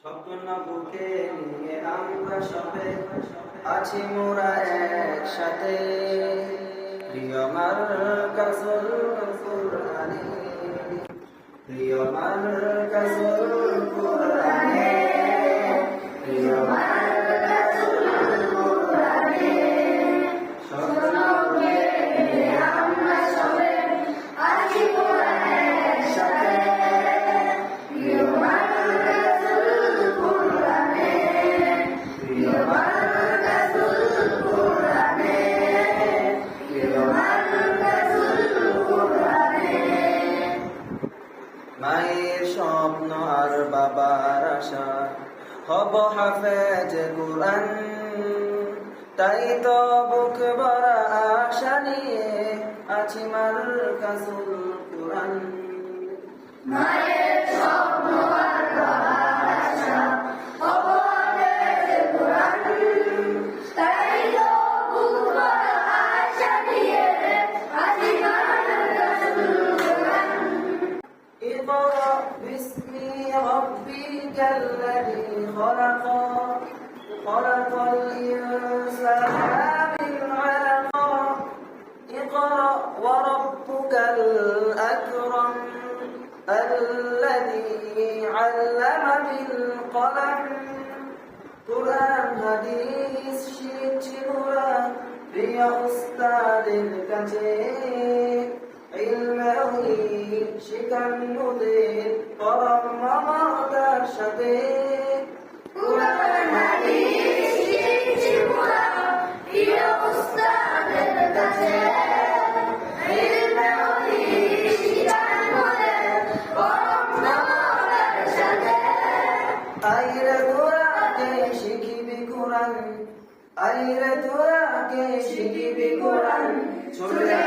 স্বপ্ন বুকে নিয়ে আমরা সবে আছি মোরা একসাথে, প্রিয় মারকাজুল কুরআনে, প্রিয় মারকাজুল কুরআনে, প্রিয় মারকাজুল কুরআনে। স্বপ্ন বুকে নিয়ে আমরা সবে আছি মোরা একসাথে, প্রিয় মারকাজুল কুরআনে, প্রিয় মারকাজুল কুরআনে, প্রিয় মারকাজুল কুরআনে। মায়ের স্বপ্ন আর বাবার আশা হব হাফেজ কুরআন, তাই তো বুক ভরা আশা নিয়ে আছি মারকাজুল কুরআন। মায়ের স্বপ্ন আর বাবার আশা হব হাফেজ কুরআন, তাই তো বুক ভরা আশা নিয়ে আছি মারকাজুল কুরআন। اقرأ باسم ربك الذي خلق، خلق الإنسان من علق، اقرأ وربك الأكرم الذي علم بالقلم। কুরআন হাদিস শিখছি মোরা প্রিয় উস্তাদের কাছে, ইলমে শিখান মোদের পরম মমতার সাথে। কুরআন হাদিস শিখছি মোরা প্রিয় উস্তাদের কাছে, ইলমে শিখান মোদের পরম মমতার সাথে। আইরে তোরা কে শিখিবি কুরআন, আইরে তোরা কে শিখিবি কুরআন, চলে